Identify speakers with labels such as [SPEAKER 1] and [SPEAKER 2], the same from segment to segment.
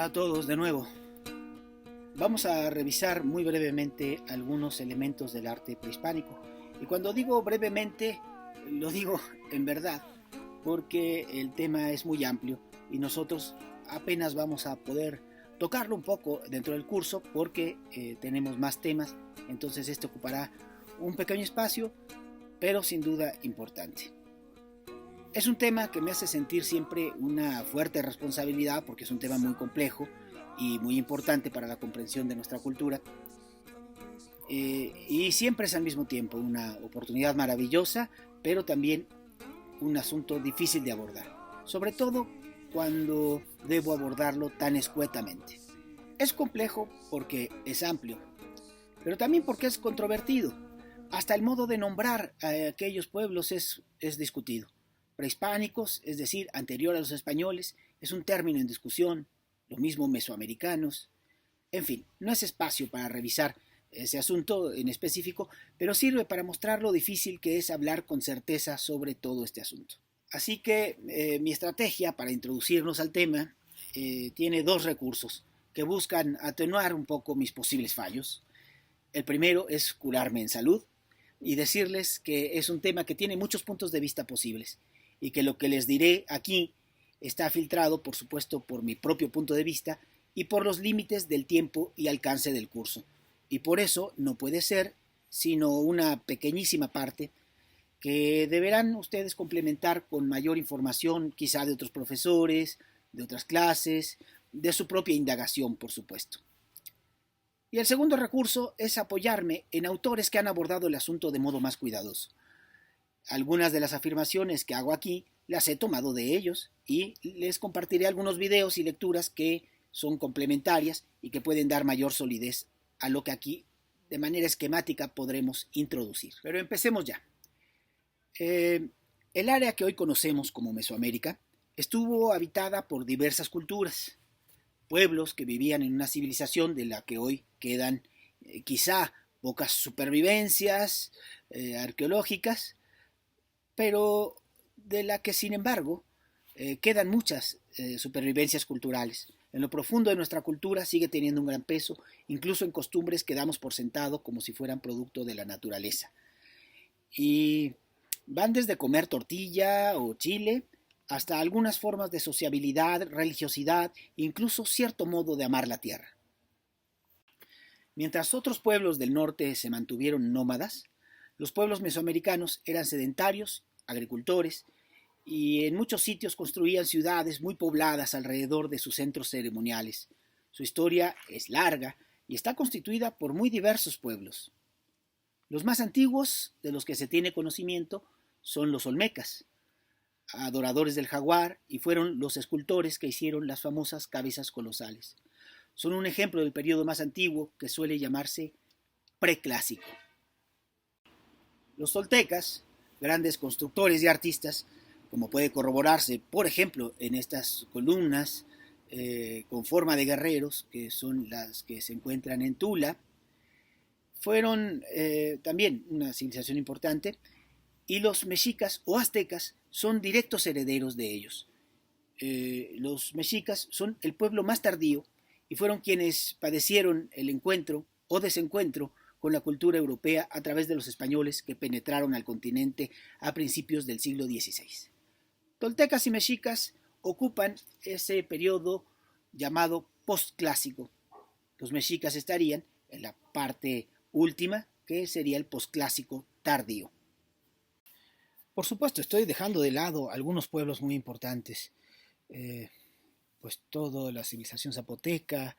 [SPEAKER 1] a todos de nuevo. Vamos a revisar muy brevemente algunos elementos del arte prehispánico. Y cuando digo brevemente, lo digo en verdad, porque el tema es muy amplio y nosotros apenas vamos a poder tocarlo un poco dentro del curso porque tenemos más temas, entonces este ocupará un pequeño espacio, pero sin duda importante. Es un tema que me hace sentir siempre una fuerte responsabilidad porque es un tema muy complejo y muy importante para la comprensión de nuestra cultura. Y siempre es al mismo tiempo una oportunidad maravillosa, pero también un asunto difícil de abordar, sobre todo cuando debo abordarlo tan escuetamente. Es complejo porque es amplio, pero también porque es controvertido. Hasta el modo de nombrar a aquellos pueblos es discutido. Prehispánicos, es decir, anterior a los españoles, es un término en discusión, lo mismo mesoamericanos. En fin, no es espacio para revisar ese asunto en específico, pero sirve para mostrar lo difícil que es hablar con certeza sobre todo este asunto. Así que mi estrategia para introducirnos al tema tiene dos recursos que buscan atenuar un poco mis posibles fallos. El primero es curarme en salud y decirles que es un tema que tiene muchos puntos de vista posibles y que lo que les diré aquí está filtrado, por supuesto, por mi propio punto de vista y por los límites del tiempo y alcance del curso. Y por eso no puede ser sino una pequeñísima parte que deberán ustedes complementar con mayor información, quizá de otros profesores, de otras clases, de su propia indagación, por supuesto. Y el segundo recurso es apoyarme en autores que han abordado el asunto de modo más cuidadoso. Algunas de las afirmaciones que hago aquí las he tomado de ellos y les compartiré algunos videos y lecturas que son complementarias y que pueden dar mayor solidez a lo que aquí de manera esquemática podremos introducir. Pero empecemos ya. El área que hoy conocemos como Mesoamérica estuvo habitada por diversas culturas, pueblos que vivían en una civilización de la que hoy quedan quizá pocas supervivencias arqueológicas, pero de la que sin embargo quedan muchas supervivencias culturales. En lo profundo de nuestra cultura sigue teniendo un gran peso, incluso en costumbres que damos por sentado como si fueran producto de la naturaleza. Y van desde comer tortilla o chile hasta algunas formas de sociabilidad, religiosidad e incluso cierto modo de amar la tierra. Mientras otros pueblos del norte se mantuvieron nómadas, los pueblos mesoamericanos eran sedentarios, agricultores, y en muchos sitios construían ciudades muy pobladas alrededor de sus centros ceremoniales. Su historia es larga y está constituida por muy diversos pueblos. Los más antiguos de los que se tiene conocimiento son los olmecas, adoradores del jaguar, y fueron los escultores que hicieron las famosas cabezas colosales. Son un ejemplo del periodo más antiguo que suele llamarse preclásico. Los toltecas, grandes constructores y artistas, como puede corroborarse, por ejemplo, en estas columnas con forma de guerreros, que son las que se encuentran en Tula, fueron también una civilización importante, y los mexicas o aztecas son directos herederos de ellos. Los mexicas son el pueblo más tardío y fueron quienes padecieron el encuentro o desencuentro con la cultura europea a través de los españoles que penetraron al continente a principios del siglo XVI. Toltecas y mexicas ocupan ese periodo llamado postclásico. Los mexicas estarían en la parte última, que sería el posclásico tardío. Por supuesto, estoy dejando de lado algunos pueblos muy importantes, pues toda la civilización zapoteca,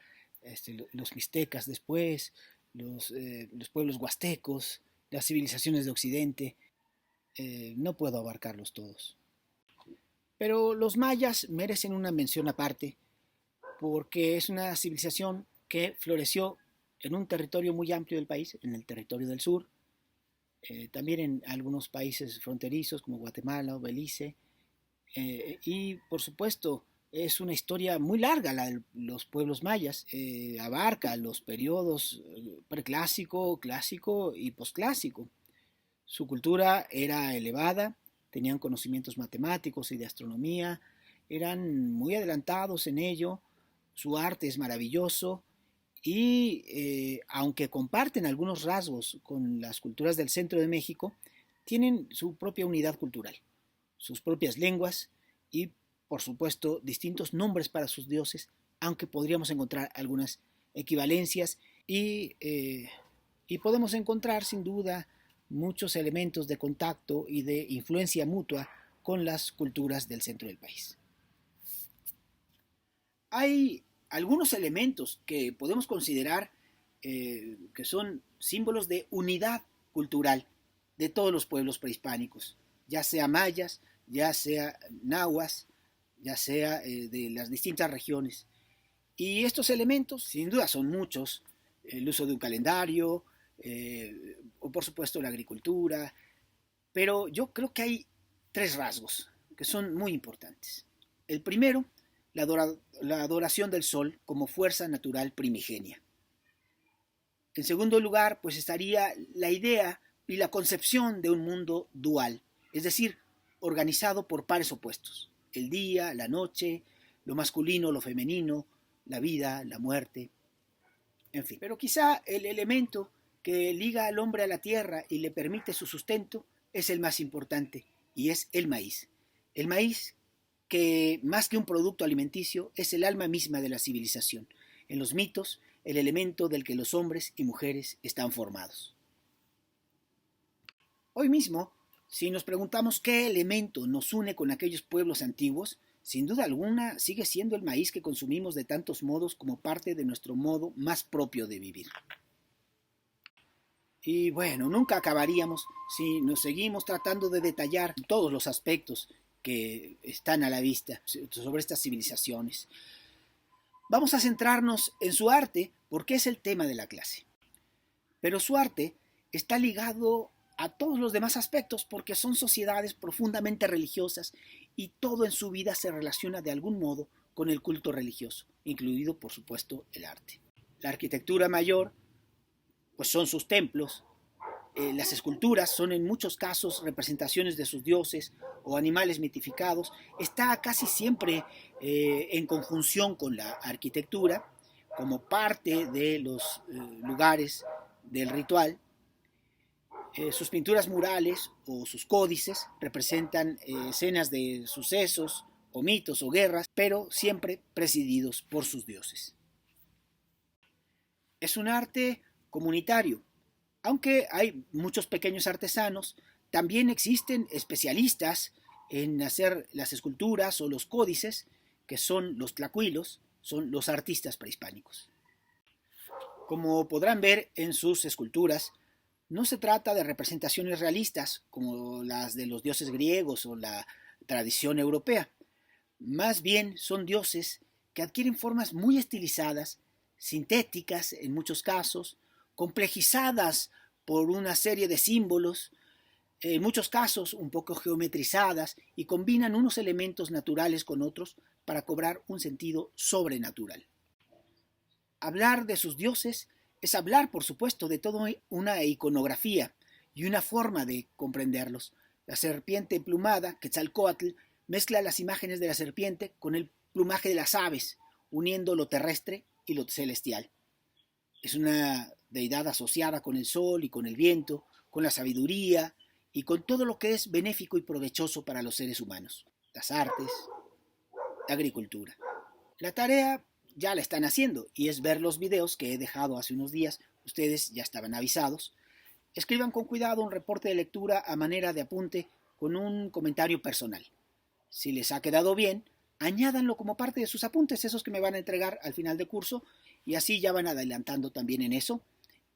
[SPEAKER 1] los mixtecas después, los pueblos huastecos, las civilizaciones de Occidente. No puedo abarcarlos todos. Pero los mayas merecen una mención aparte porque es una civilización que floreció en un territorio muy amplio del país, en el territorio del sur, también en algunos países fronterizos como Guatemala o Belice, y por supuesto es una historia muy larga la de los pueblos mayas, abarca los periodos preclásico, clásico y posclásico. Su cultura era elevada, tenían conocimientos matemáticos y de astronomía, eran muy adelantados en ello, su arte es maravilloso y aunque comparten algunos rasgos con las culturas del centro de México, tienen su propia unidad cultural, sus propias lenguas y, por supuesto, distintos nombres para sus dioses, aunque podríamos encontrar algunas equivalencias y podemos encontrar sin duda muchos elementos de contacto y de influencia mutua con las culturas del centro del país. Hay algunos elementos que podemos considerar que son símbolos de unidad cultural de todos los pueblos prehispánicos, ya sea mayas, ya sea nahuas, ya sea de las distintas regiones. Y estos elementos, sin duda, son muchos: el uso de un calendario, o por supuesto la agricultura, pero yo creo que hay tres rasgos que son muy importantes. El primero, la adoración del sol como fuerza natural primigenia. En segundo lugar, pues estaría la idea y la concepción de un mundo dual, es decir, organizado por pares opuestos: el día, la noche, lo masculino, lo femenino, la vida, la muerte, en fin. Pero quizá el elemento que liga al hombre a la tierra y le permite su sustento es el más importante, y es el maíz. El maíz, que más que un producto alimenticio es el alma misma de la civilización, en los mitos, el elemento del que los hombres y mujeres están formados. Hoy mismo, si nos preguntamos qué elemento nos une con aquellos pueblos antiguos, sin duda alguna sigue siendo el maíz, que consumimos de tantos modos como parte de nuestro modo más propio de vivir. Y bueno, nunca acabaríamos si nos seguimos tratando de detallar todos los aspectos que están a la vista sobre estas civilizaciones. Vamos a centrarnos en su arte porque es el tema de la clase. Pero su arte está ligado a todos los demás aspectos porque son sociedades profundamente religiosas y todo en su vida se relaciona de algún modo con el culto religioso, incluido por supuesto el arte. La arquitectura mayor pues son sus templos. Las esculturas son en muchos casos representaciones de sus dioses o animales mitificados. Está casi siempre en conjunción con la arquitectura como parte de los lugares del ritual. Sus pinturas murales o sus códices representan escenas de sucesos o mitos o guerras, pero siempre presididos por sus dioses. Es un arte comunitario. Aunque hay muchos pequeños artesanos, también existen especialistas en hacer las esculturas o los códices, que son los tlacuilos, son los artistas prehispánicos. Como podrán ver en sus esculturas, no se trata de representaciones realistas como las de los dioses griegos o la tradición europea. Más bien son dioses que adquieren formas muy estilizadas, sintéticas en muchos casos, complejizadas por una serie de símbolos, en muchos casos un poco geometrizadas, y combinan unos elementos naturales con otros para cobrar un sentido sobrenatural. Hablar de sus dioses es hablar, por supuesto, de toda una iconografía y una forma de comprenderlos. La serpiente emplumada, Quetzalcóatl, mezcla las imágenes de la serpiente con el plumaje de las aves, uniendo lo terrestre y lo celestial. Es una deidad asociada con el sol y con el viento, con la sabiduría y con todo lo que es benéfico y provechoso para los seres humanos: las artes, la agricultura. La tarea ya la están haciendo y es ver los videos que he dejado hace unos días. Ustedes ya estaban avisados. Escriban con cuidado un reporte de lectura a manera de apunte con un comentario personal. Si les ha quedado bien, añádanlo como parte de sus apuntes, esos que me van a entregar al final del curso, y así ya van adelantando también en eso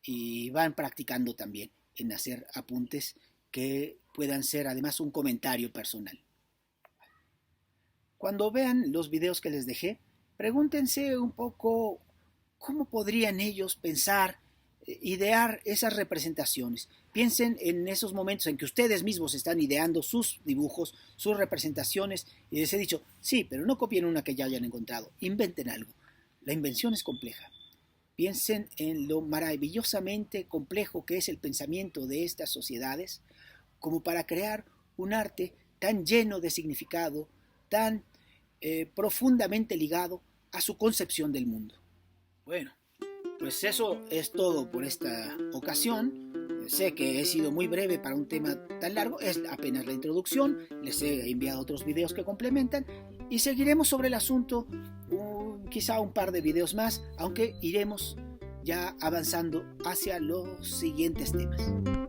[SPEAKER 1] y van practicando también en hacer apuntes que puedan ser además un comentario personal. Cuando vean los videos que les dejé, pregúntense un poco cómo podrían ellos pensar, idear esas representaciones. Piensen en esos momentos en que ustedes mismos están ideando sus dibujos, sus representaciones, y les he dicho, sí, pero no copien una que ya hayan encontrado, inventen algo. La invención es compleja. Piensen en lo maravillosamente complejo que es el pensamiento de estas sociedades, como para crear un arte tan lleno de significado, tan profundamente ligado a su concepción del mundo. Bueno, pues eso es todo por esta ocasión. Sé que he sido muy breve para un tema tan largo, es apenas la introducción, les he enviado otros videos que complementan y seguiremos sobre el asunto quizá un par de videos más, aunque iremos ya avanzando hacia los siguientes temas.